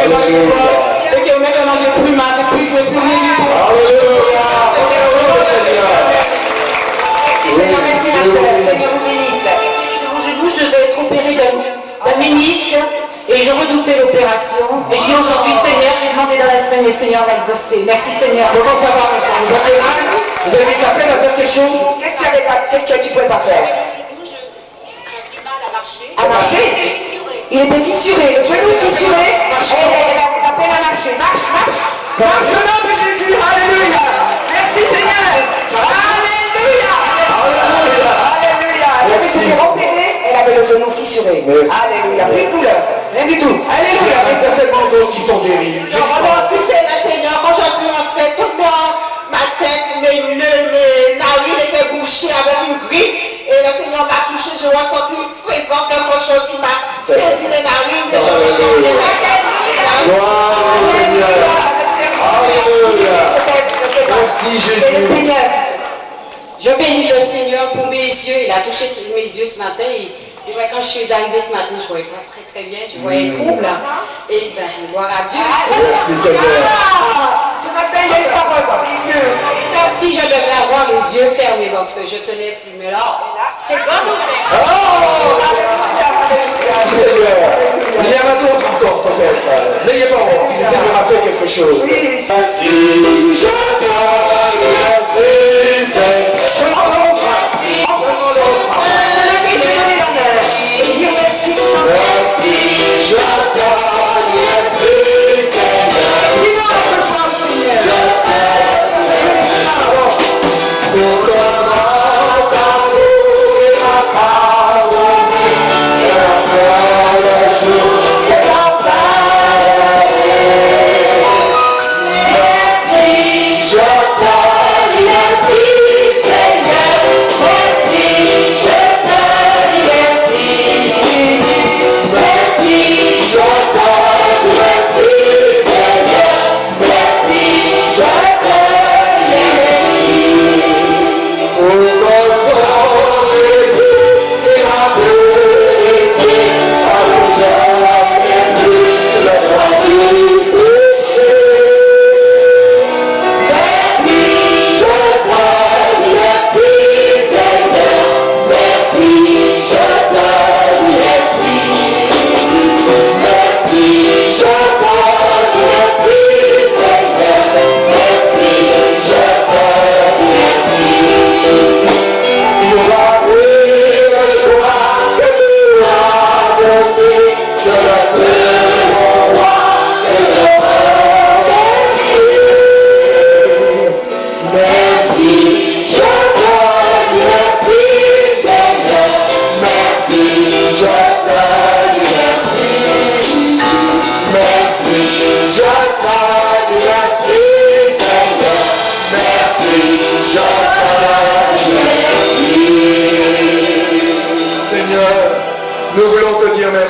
dans les épaules. Et que maintenant, j'ai plus mal, j'ai plus rien du tout. Alléluia. Merci le Seigneur. Merci Seigneur, merci ma soeur. Seigneur vous bénisse. Mon genou, je devais être opérée d'un ménisque et je redoutais l'opération. Et j'ai dit aujourd'hui, Seigneur, j'ai demandé dans la semaine et le Seigneur m'a exaucé. Merci Seigneur. Comment ça va maintenant? Vous avez mal? Vous avez de la peine à faire quelque chose? Qu'est-ce que tu ne pouvais pas faire? J'avais du mal à marcher. À marcher? Il était fissuré. Le genou fissuré. Elle avait la peine à marcher. Marche. Marche au nom de Jésus. Alléluia. Merci Seigneur. Alléluia. Elle avait été opérée. Elle avait le genou fissuré. Merci. Alléluia. Plus de douleur. Rien du tout. Il y Alléluia. en a certainement d'autres qui sont guéris. Si c'est le Seigneur, quand je suis rentrée, toute ma tête, mes narines étaient bouchées avec une grippe. Et le Seigneur m'a touché, j'ai ressenti une présence, quelque chose qui m'a saisi les narines. Et je me sentais ma tête. Gloire au Seigneur. Alléluia. Merci Et le Jésus. Seigneur. Je bénis le Seigneur pour mes yeux. Il a touché mes yeux ce matin. Et c'est vrai, quand je suis arrivée ce matin, je ne voyais pas très bien. Je voyais trouble. Et ben, gloire à Dieu. Merci Seigneur. Ce matin, il y a une parole dans les yeux. Comme si je devais avoir les yeux fermés parce que je tenais plus. Mais là, c'est grand ouvert. Merci Seigneur. Il y en a d'autres encore peut-être. N'ayez pas honte si le Seigneur a fait quelque chose. Si je dois laisser, prenons l'autre. Prenons l'autre. Se lever, se donner l'honneur. Et dire merci sans Merci, je dois laisser, Seigneur. Dis-moi notre joie au Seigneur. Pour le grand amour et la pardonner, et la faire le jour, c'est enfin. Merci, je dois merci, Seigneur.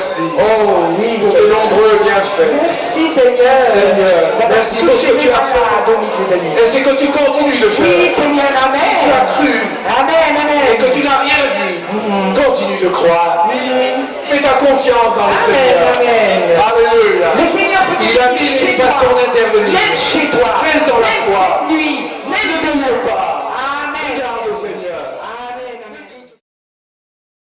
remercie. Oh oui, Pour de nombreux bienfaits. merci Seigneur. Seigneur, merci pour ce que tu as fait. fait. Et c'est que tu continues de faire. Oui Seigneur, Si amen. tu as cru Amen, et que amen. tu n'as rien vu, continue de croire. Mets ta confiance dans le Seigneur. Amen, amen. Alléluia. Le Seigneur peut Il a mis une façon d'intervenir. Même chez toi.